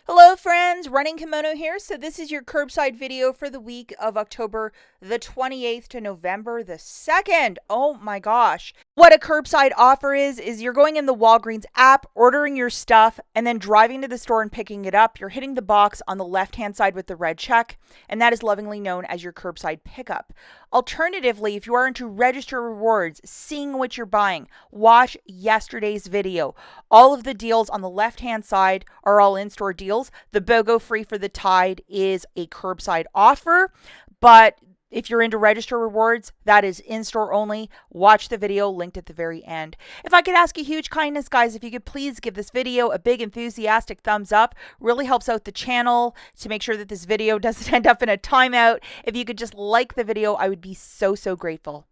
Hello friends, Running Kimono here. So this is your curbside video for the week of October the 28th to November the 2nd. Oh my gosh. What a curbside offer is you're going in the Walgreens app, ordering your stuff, and then driving to the store and picking it up. You're hitting the box on the left-hand side with the red check, and that is lovingly known as your curbside pickup. Alternatively, if you are into register rewards, seeing what you're buying, watch yesterday's video. All of the deals on the left-hand side are all in-store deals. The BOGO free for the Tide is a curbside offer, but if you're into register rewards, that is in-store only. Watch the video linked at the very end. If I could ask a huge kindness, guys, if you could please give this video a big enthusiastic thumbs up. Really helps out the channel to make sure that this video doesn't end up in a timeout. If you could just like the video, I would be so grateful.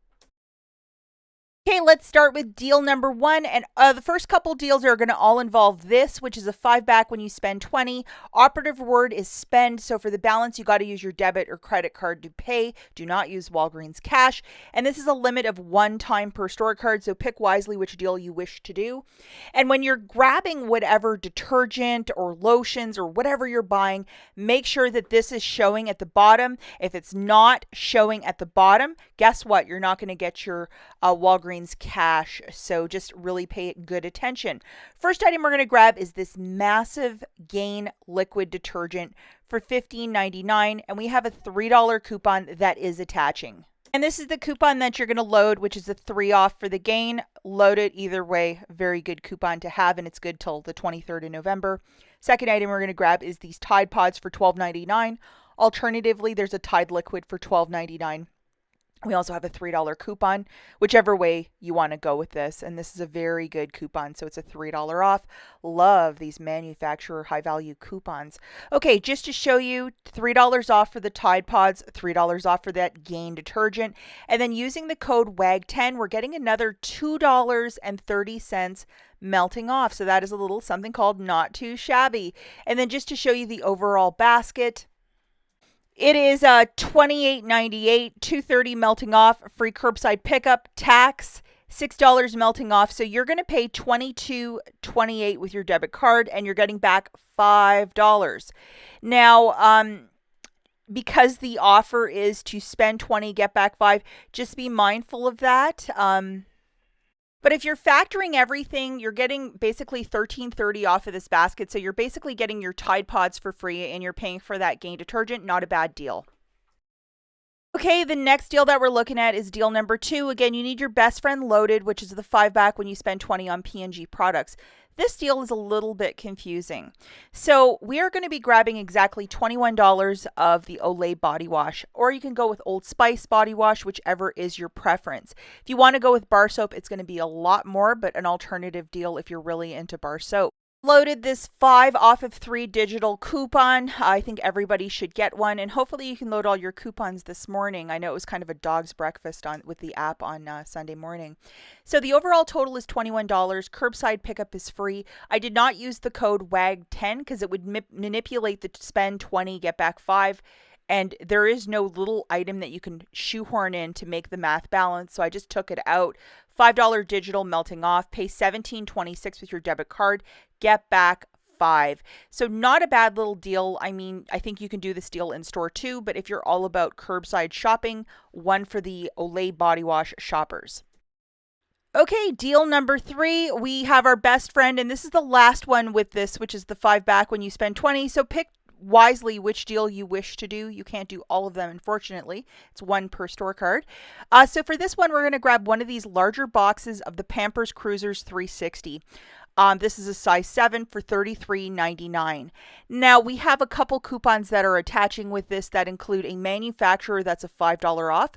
Okay, let's start with deal number one. And the first couple deals are going to all involve this, which is a 5-back when you spend 20. Operative word is spend. So for the balance, you got to use your debit or credit card to pay. Do not use Walgreens cash. And this is a limit of 1 time per store card. So pick wisely which deal you wish to do. And when you're grabbing whatever detergent or lotions or whatever you're buying, make sure that this is showing at the bottom. If it's not showing at the bottom, guess what? You're not going to get your Walgreens cash, so just really pay good attention. First item we're going to grab is this massive Gain liquid detergent for $15.99, and we have a $3 coupon that is attaching. And this is the coupon that you're going to load, which is a 3 off for the Gain. Load it either way. Very good coupon to have, and it's good till the 23rd of November. Second item we're going to grab is these Tide Pods for $12.99. Alternatively, there's a Tide liquid for $12.99. We also have a $3 coupon, whichever way you want to go with this. And this is a very good coupon, so it's a $3 off. Love these manufacturer high-value coupons. Okay, just to show you, $3 off for the Tide Pods, $3 off for that Gain detergent. And then using the code WAG10, we're getting another $2.30 melting off. So that is a little something called not too shabby. And then just to show you the overall basket, it is $28.98, $2.30 melting off, free curbside pickup, tax, $6 melting off. So you're going to pay $22.28 with your debit card, and you're getting back $5. Now, because the offer is to spend 20, get back 5, just be mindful of that. But if you're factoring everything, you're getting basically $13.30 off of this basket. So you're basically getting your Tide Pods for free, and you're paying for that Gain detergent. Not a bad deal. Okay, the next deal that we're looking at is deal number 2. Again, you need your best friend loaded, which is the 5-back when you spend 20 on P&G products. This deal is a little bit confusing. So we are going to be grabbing exactly $21 of the Olay body wash, or you can go with Old Spice body wash, whichever is your preference. If you want to go with bar soap, it's going to be a lot more, but an alternative deal if you're really into bar soap. Loaded this 5 off of 3 digital coupon. I think everybody should get one, and hopefully you can load all your coupons this morning. I know it was kind of a dog's breakfast with the app on Sunday morning. So the overall total is $21. Curbside pickup is free. I did not use the code WAG10 because it would manipulate the spend 20, get back 5. And there is no little item that you can shoehorn in to make the math balance. So I just took it out. $5 digital melting off. Pay $17.26 with your debit card. Get back 5. So not a bad little deal. I mean, I think you can do this deal in store too. But if you're all about curbside shopping, one for the Olay body wash shoppers. Okay, deal number 3, we have our best friend. And this is the last one with this, which is the 5-back when you spend 20. So pick wisely which deal you wish to do. You can't do all of them, unfortunately. It's 1 per store card. So for this one, we're going to grab one of these larger boxes of the Pampers Cruisers 360. This is a size 7 for $33.99. Now, we have a couple coupons that are attaching with this that include a manufacturer that's a $5 off.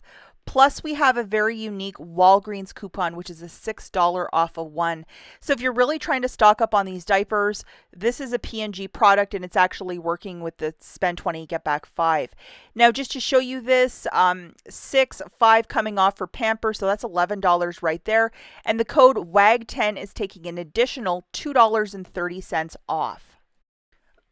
Plus, we have a very unique Walgreens coupon, which is a $6 off of 1. So if you're really trying to stock up on these diapers, this is a P&G product, and it's actually working with the spend 20, get back 5. Now, just to show you this, 6, 5 coming off for Pampers, so that's $11 right there. And the code WAG10 is taking an additional $2.30 off.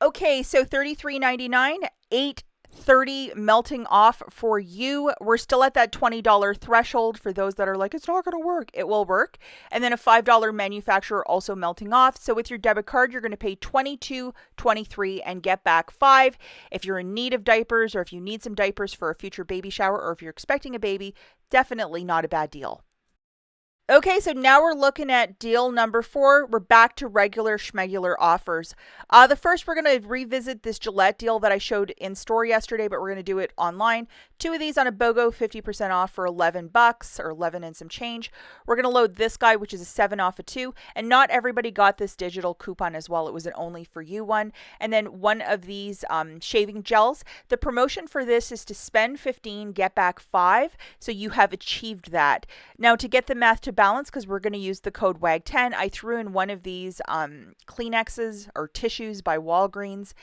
Okay, so $33.99, 8 30 melting off for you. We're still at that $20 threshold for those that are like, it's not going to work. It will work. And then a $5 manufacturer also melting off. So with your debit card, you're going to pay $22, $23 and get back $5. If you're in need of diapers, or if you need some diapers for a future baby shower, or if you're expecting a baby, definitely not a bad deal. Okay, so now we're looking at deal number 4. We're back to regular schmegular offers. The first, we're going to revisit this Gillette deal that I showed in store yesterday, but we're going to do it online. 2 of these on a BOGO, 50% off for $11 or 11 and some change. We're going to load this guy, which is a 7 off of 2. And not everybody got this digital coupon as well. It was an only for you one. And then one of these shaving gels. The promotion for this is to spend 15, get back 5. So you have achieved that. Now to get the math to balance, because we're going to use the code WAG10, I threw in one of these Kleenexes or tissues by Walgreens.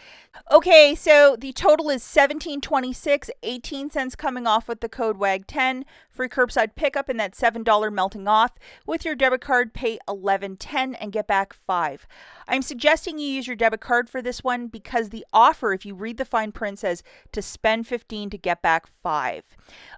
Okay, so the total is $17.26, 18 cents coming off with the code WAG10, free curbside pickup, and that $7 melting off. With your debit card, pay $11.10 and get back 5. I'm suggesting you use your debit card for this one because the offer, if you read the fine print, says to spend 15 to get back 5.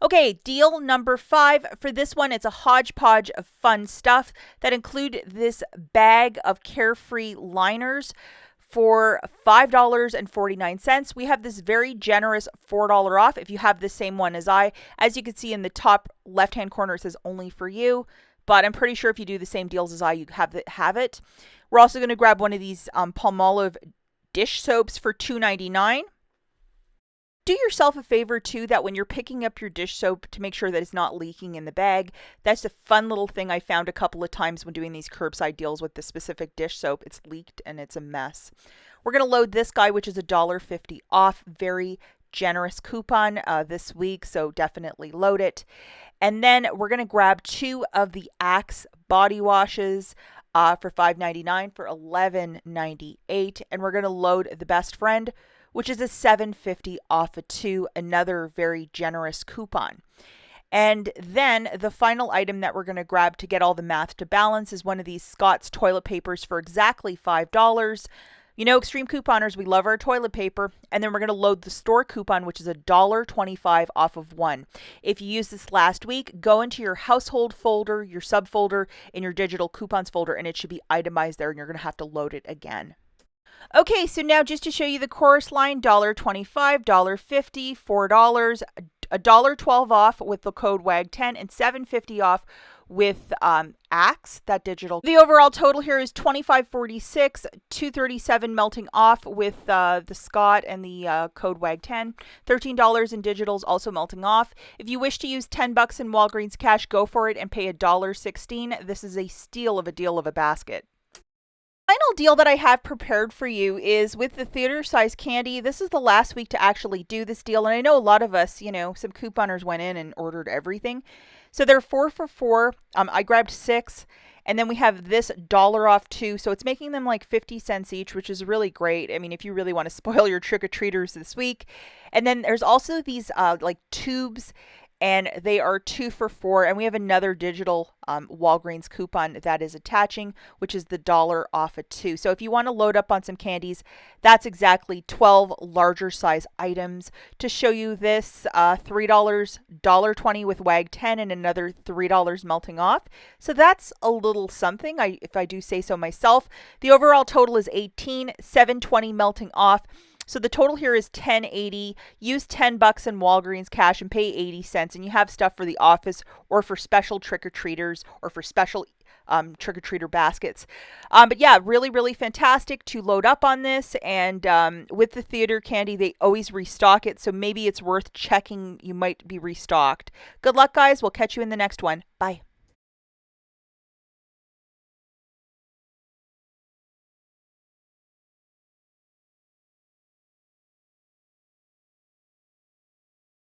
Okay, deal number 5. For this one, it's a hodgepodge of fun stuff that include this bag of Carefree liners for $5.49. We have this very generous $4 off if you have the same one as I. As you can see in the top left-hand corner, it says only for you, but I'm pretty sure if you do the same deals as I, you have it. We're also going to grab one of these Palmolive dish soaps for $2.99. Do yourself a favor too, that when you're picking up your dish soap, to make sure that it's not leaking in the bag. That's a fun little thing I found a couple of times when doing these curbside deals with the specific dish soap. It's leaked and it's a mess. We're going to load this guy, which is $1.50 off. Very generous coupon this week, so definitely load it. And then we're going to grab 2 of the Axe body washes for $5.99 for $11.98. And we're going to load the best friend, which is a $7.50 off of 2, another very generous coupon. And then the final item that we're going to grab to get all the math to balance is one of these Scott's toilet papers for exactly $5. You know, extreme couponers, we love our toilet paper. And then we're going to load the store coupon, which is $1.25 off of 1. If you used this last week, go into your household folder, your subfolder, in your digital coupons folder, and it should be itemized there, and you're going to have to load it again. Okay, so now just to show you the chorus line, $1.25, $1.50, $4, $1.12 off with the code WAG10, and $7.50 off with Axe, that digital. The overall total here is $25.46, $2.37 melting off with the Scott and the code WAG10, $13 in digitals also melting off. If you wish to use $10 in Walgreens cash, go for it and pay $1.16. This is a steal of a deal of a basket. Final deal that I have prepared for you is with the theater size candy. This is the last week to actually do this deal, and I know a lot of us, you know, some couponers went in and ordered everything. So they're 4 for $4. I grabbed 6, and then we have this $1 off 2, so it's making them like 50 cents each, which is really great. I mean, if you really want to spoil your trick-or-treaters this week. And then there's also these like tubes, and they are 2 for $4, and we have another digital Walgreens coupon that is attaching, which is the $1 off of 2. So if you want to load up on some candies, that's exactly 12 larger size items. To show you this, $3, $1.20 with WAG10, and another $3 melting off. So that's a little something, if I do say so myself. The overall total is $18, $7.20 melting off. So the total here is $10.80. Use $10 in Walgreens cash and pay 80 cents, and you have stuff for the office or for special trick-or-treaters or for special trick-or-treater baskets. But yeah, really, really fantastic to load up on this. And with the theater candy, they always restock it, so maybe it's worth checking. You might be restocked. Good luck, guys. We'll catch you in the next one. Bye.